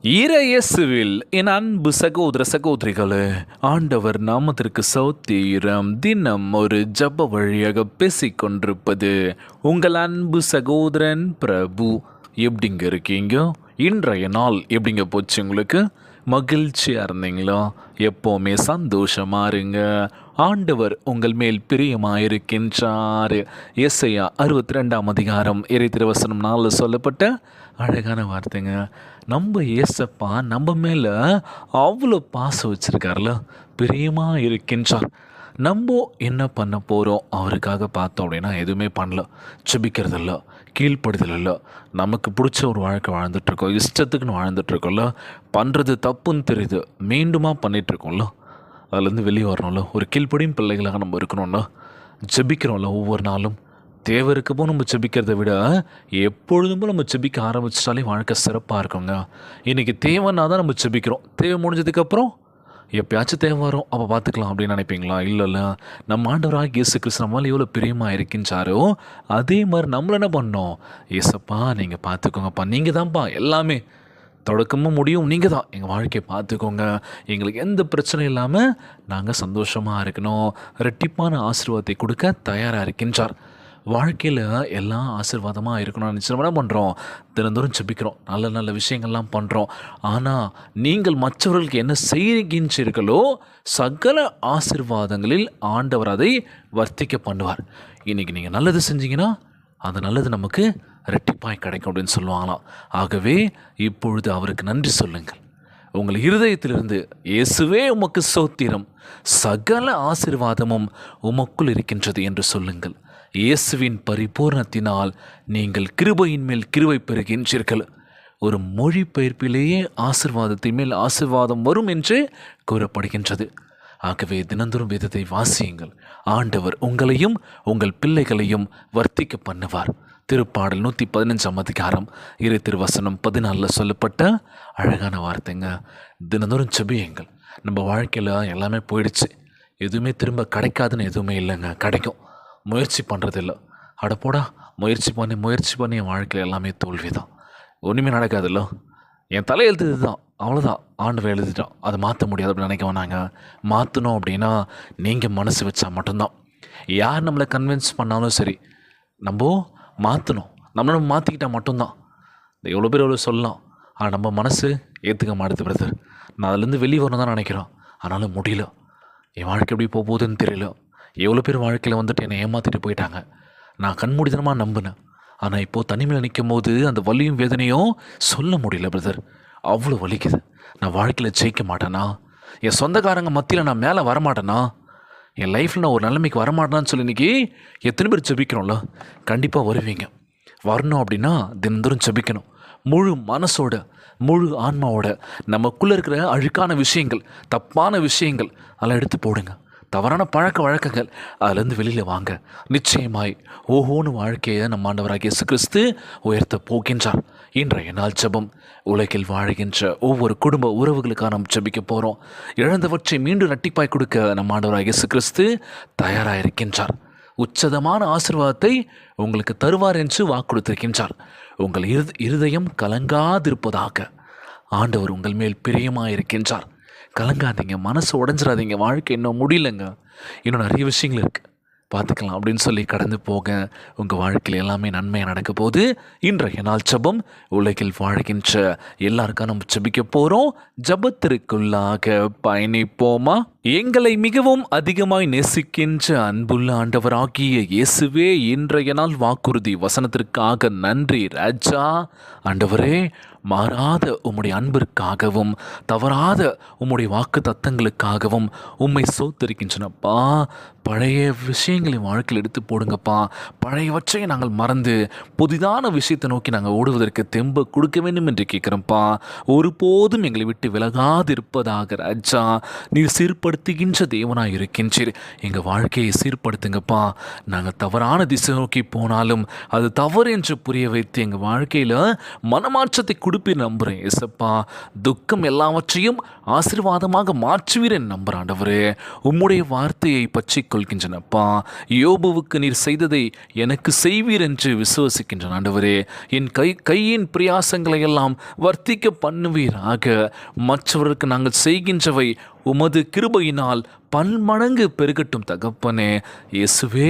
இயேசுவில் என் அன்பு சகோதர சகோதரிகளே, ஆண்டவர் நாமத்திற்கு சௌத்திரம். தினம் ஒரு ஜப வழியாக பேசிக்கொண்டிருப்பது உங்கள் அன்பு சகோதரன் பிரபு. எப்படிங்க இருக்கீங்க? இன்றைய நாள் எப்படிங்க போச்சு உங்களுக்கு? மகிழ்ச்சியாக இருந்தீங்களா? எப்போவுமே சந்தோஷமாக இருங்க. ஆண்டவர் உங்கள் மேல் பிரியமாக இருக்கின்றார். எஸ்ஐயா 62ஆம் அதிகாரம் இறைத்திருவசனம் 4 சொல்லப்பட்ட அழகான வார்த்தைங்க. நம்ம ஏசப்பா நம்ம மேலே அவ்வளோ பாசம் வச்சுருக்காருல, பிரியமாக இருக்கின்றார். நம்ம என்ன பண்ண போகிறோம் அவருக்காக பார்த்தோம் அப்படின்னா எதுவுமே பண்ணல, செபிக்கிறதில்ல, கீழ்ப்படுதல் இல்லை. நமக்கு பிடிச்ச ஒரு வாழ்க்கை வாழ்ந்துட்டுருக்கோம், இஷ்டத்துக்குன்னு வாழ்ந்துட்டுருக்கோம்ல, பண்ணுறது தப்புன்னு தெரியுது, மீண்டுமா பண்ணிகிட்ருக்கோம்ல, அதுலேருந்து வெளியே வரணும்ல, ஒரு கீழ்ப்படியும் பிள்ளைகளாக நம்ம இருக்கணும்ல, ஜெபிக்கிறோம்ல ஒவ்வொரு நாளும். தேவை இருக்கப்போ நம்ம செபிக்கிறத விட எப்பொழுதும் நம்ம செபிக்க ஆரம்பிச்சிட்டாலே வாழ்க்கை சிறப்பாக இருக்குங்க. இன்றைக்கி தேவைன்னா தான் நம்ம செபிக்கிறோம், தேவை முடிஞ்சதுக்கப்புறம் எப்பயாச்சும் தேவை வரும் அப்போ பார்த்துக்கலாம் அப்படின்னு நினைப்பீங்களா? இல்லைல்ல, நம்ம ஆண்டவராக இயேசு கிறிஸ்து நம்மளால் எவ்வளோ பிரியமாக இருக்கின்றாரோ அதே மாதிரி நம்மள என்ன பண்ணோம், ஏசப்பா நீங்கள் பார்த்துக்கோங்கப்பா, நீங்கள் தான்ப்பா எல்லாமே, தொடக்கமும் முடியும் நீங்கள் தான், எங்கள் வாழ்க்கையை பார்த்துக்கோங்க, எங்களுக்கு எந்த பிரச்சனையும் இல்லாமல் நாங்கள் சந்தோஷமாக இருக்கணும், ரெட்டிப்பான ஆசீர்வாதத்தை கொடுக்க தயாராக இருக்கின்றார். வாழ்க்கையில் எல்லாம் ஆசீர்வாதமாக இருக்கணும்னு நினச்சி என்ன பண்ணுறோம், தினந்தோறும் செபிக்கிறோம், நல்ல நல்ல விஷயங்கள்லாம் பண்ணுறோம். ஆனால் நீங்கள் மற்றவர்களுக்கு என்ன செய்கின்றீர்களோ சகல ஆசீர்வாதங்களில் ஆண்டவர் அதை வர்த்திக்க பண்ணுவார். இன்றைக்கி நீங்கள் நல்லது செஞ்சீங்கன்னா அந்த நல்லது நமக்கு ரெட்டிப்பாய் கிடைக்கும் அப்படின்னு சொல்லுவாங்களாம். ஆகவே இப்பொழுது அவருக்கு நன்றி சொல்லுங்கள். உங்கள் இருதயத்திலிருந்து இயேசுவே உமக்கு ஸ்தோத்திரம், சகல ஆசீர்வாதமும் உமக்குள் இருக்கின்றது என்று சொல்லுங்கள். இயேசுவின் பரிபூர்ணத்தினால் நீங்கள் கிருபையின் மேல் கிருபை பெறுகின்றீர்கள். ஒரு மொழிபெயர்ப்பிலேயே ஆசீர்வாதத்தின் மேல் ஆசீர்வாதம் வரும் என்று கூறப்படுகின்றது. ஆகவே தினந்தோறும் வேதத்தை வாசியுங்கள். ஆண்டவர் உங்களையும் உங்கள் பிள்ளைகளையும் வர்த்திக்க பண்ணுவார். திருப்பாடல் 115ஆம் அதிகாரம் திருவசனம் 14 சொல்லப்பட்ட அழகான வார்த்தைங்க. தினந்தோறும் செபியுங்கள். நம்ம வாழ்க்கையில் எல்லாமே போயிடுச்சு, எதுவுமே திரும்ப கிடைக்காதுன்னு எதுவுமே இல்லைங்க, கிடைக்கும். முயற்சி பண்ணுறதில்ல, அடப்போடா முயற்சி பண்ணி என் வாழ்க்கையில் எல்லாமே தோல்வி தான், ஒன்றுமே நடக்காதுல்ல, என் தலையெழுத்து தான், அவ்வளோதான், ஆண்டவர் எழுதிட்டான், அதை மாற்ற முடியாது அப்படின்னு நினைக்க வேணாங்க. மாற்றணும் அப்படின்னா நீங்கள் மனசு வச்சா மட்டும்தான். யார் நம்மளை கன்வின்ஸ் பண்ணாலும் சரி, நம்ம மாற்றணும், நம்மளை மாற்றிக்கிட்டால் மட்டும்தான். எவ்வளோ பேர் எவ்வளோ சொல்லலாம், ஆனால் நம்ம மனசு ஏற்றுக்க மாட்டேது பிரதர், நான் அதுலேருந்து வெளியே வரணும் தான் நினைக்கிறோம், ஆனாலும் முடியல, என் வாழ்க்கை எப்படி போக போகுதுன்னு தெரியல. எவ்வளோ பேர் வாழ்க்கையில் வந்துட்டு என்னை ஏமாற்றிட்டு போயிட்டாங்க, நான் கண்மூடித்தனமாக நம்பினேன். ஆனால் இப்போது தனிமையில் நிற்கும் போது அந்த வலியும் வேதனையும் சொல்ல முடியல பிரதர், அவ்வளோ வலிக்குது. நான் வாழ்க்கையில் ஜெயிக்க மாட்டேனா, என் சொந்தக்காரங்க மத்தியில் நான் மேலே வரமாட்டேனா, என் லைஃப்பில் நான் ஒரு நிலைமைக்கு வரமாட்டேனான்னு சொல்லி இன்றைக்கி எத்தனை பேர் ஜெபிக்கிறோம்ல, கண்டிப்பாக வருவீங்க. வரணும் அப்படின்னா தினந்தோறும் ஜெபிக்கணும், முழு மனசோட முழு ஆன்மாவோட. நமக்குள்ளே இருக்கிற அழுக்கான விஷயங்கள், தப்பான விஷயங்கள் அதெல்லாம் எடுத்து போடுங்க. தவறான பழக்க வழக்கங்கள் அதுலேருந்து வெளியில் வாங்க. நிச்சயமாய் ஓஹோன்னு வாழ்க்கையை நம்ம ஆண்டவராகிய இயேசு கிறிஸ்து உயர்த்த போகின்றார். இன்றைய நாள் ஜெபம். உலகில் வாழ்கின்ற ஒவ்வொரு குடும்ப உறவுகளுக்காக நாம் ஜெபிக்க போகிறோம். இழந்தவற்றை மீண்டும் இரட்டிப்பாய் கொடுக்க நம்ம ஆண்டவராகிய இயேசு கிறிஸ்து தயாராக இருக்கின்றார். உச்சதமான ஆசீர்வாதத்தை உங்களுக்கு தருவார் என்று வாக்கு கொடுத்திருக்கின்றார். உங்கள் இருதயம் கலங்காதிருப்பதாக. ஆண்டவர் உங்கள் மேல் பிரியமாக இருக்கின்றார். கலங்காதீங்க, மனசு உடஞ்சிடாதீங்க, வாழ்க்கை இன்னும் முடியலைங்க, இன்னும் நிறைய விஷயங்கள் இருக்குது, பார்த்துக்கலாம் அப்படின்னு சொல்லி கடந்து போக உங்கள் வாழ்க்கையில் எல்லாமே நன்மையாக நடக்க போகுது. இன்றைய நாள் ஜெபம். உலகில் வாழ்கின்ற எல்லாருக்கும் நம்ம ஜெபிக்க போகிறோம். ஜெபத்திற்குள்ளாக பயணிப்போமா? எங்களை மிகவும் அதிகமாய் நேசிக்கின்ற அன்புள்ள ஆண்டவராகிய இயேசுவே, இன்றைய நாள் வாக்குறுதி வசனத்திற்காக நன்றி ராஜா. ஆண்டவரே, மாறாத உம்முடைய அன்பிற்காகவும் தவறாத உம்முடைய வாக்கு தத்தங்களுக்காகவும் உம்மை சோத்தரிக்கின்றனப்பா. பழைய விஷயங்களை வாழ்க்கையில் எடுத்து போடுங்கப்பா. பழையவற்றை நாங்கள் மறந்து புதிதான விஷயத்தை நோக்கி நாங்கள் ஓடுவதற்கு தெம்ப கொடுக்க வேண்டும் என்று கேட்குறோம்ப்பா. ஒருபோதும் எங்களை விட்டு விலகாது இருப்பதாக ராஜா. நீர் சீர்படுத்த சீர்படுத்துகின்ற தேவனாக இருக்கின்றீர். எங்கள் வாழ்க்கையை சீர்படுத்துங்கப்பா. நாங்கள் தவறான திசை நோக்கி போனாலும் அது தவறு என்று புரிய வைத்து எங்கள் வாழ்க்கையில் மனமாற்றத்தை கொடுப்பீர் நம்புகிறேன் ஏசப்பா. துக்கம் எல்லாவற்றையும் ஆசீர்வாதமாக மாற்றுவீர் என் நம்புகிறேன் ஆண்டவரே. உம்முடைய வார்த்தையை பற்றி கொள்கின்றனப்பா. யோபுவுக்கு நீர் செய்ததை எனக்கு செய்வீர் என்று விசுவசிக்கின்றன ஆண்டவரே. என் கையின் பிரயாசங்களை எல்லாம் வர்த்திக்க பண்ணுவீராக. மற்றவர்களுக்கு நாங்கள் செய்கின்றவை உமது கிருபையினால் பன்மடங்கு பெருகட்டும் தகப்பனே. இயேசுவே,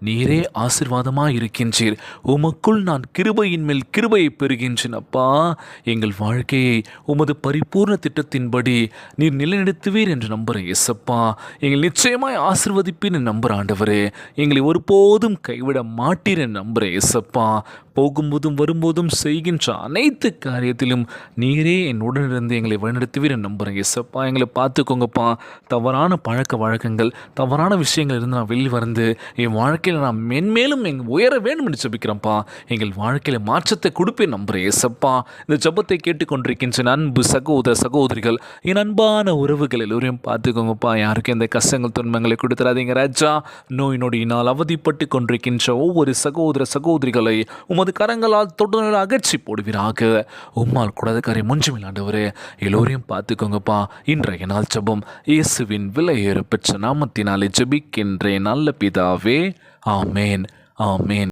நீரே ஆசீர்வாதமாக இருக்கின்றீர். உமக்குள் நான் கிருபையின் மேல் கிருபையை பெறுகின்றேன் அப்பா. எங்கள் வாழ்க்கையை உமது பரிபூர்ண திட்டத்தின்படி நீர் நிலைநிறுத்துவீர் என்று நம்புகிறேன் இயேசப்பா. எங்கள் நிச்சயமாய் ஆசீர்வதிப்பீர் என்று நம்புகிற ஆண்டவரே. எங்களை ஒருபோதும் கைவிட மாட்டீர் என்று நம்புகிறேன் இயேசப்பா. போகும்போதும் வரும்போதும் செய்கின்ற அனைத்து காரியத்திலும் நீரே என் உடனிருந்து எங்களை வழிநடத்துவீர் என்று நம்புகிறேன் இயேசப்பா. எங்களை பார்த்துக்கோங்கப்பா. தவறான பழக்க வழக்கங்கள், தவறான விஷயங்கள் இருந்து நான் வெளியே வந்து என் வாழ்க்கையில் நான் மென்மேலும் உயர வேண்டும் என்று ஜெபிக்கிறேன்ப்பா. எங்கள் வாழ்க்கையில் மாற்றத்தை கொடுப்பேன் நம்புகிறேன் ஏசப்பா. இந்த ஜெபத்தை கேட்டுக்கொண்டிருக்கின்ற அன்பு சகோதர சகோதரிகள், என் அன்பான உறவுகள் எல்லோரையும் பார்த்துக்கோங்கப்பா. யாருக்கும் எந்த கஷ்டங்கள் துன்பங்களை கொடுத்துடாதீங்க ராஜா. நோய் நொடியினால் அவதிப்பட்டு கொண்டிருக்கின்ற ஒவ்வொரு சகோதர சகோதரிகளை உமது கரங்களால் தொடுநோய் அகற்றி போடுவீராக. உம்மால் கூடாத காரியம் ஒன்றுமில்லை ஆண்டவரே. எல்லோரையும் பார்த்துக்கோங்கப்பா. இன்றைய நாள் ஜெபம் இயேசுவின் விலையேற பெற்ற நாமத்தினாலே ஜெபிக்கின்றேன் நல்ல பிதாவே. ஆமேன், ஆமேன்.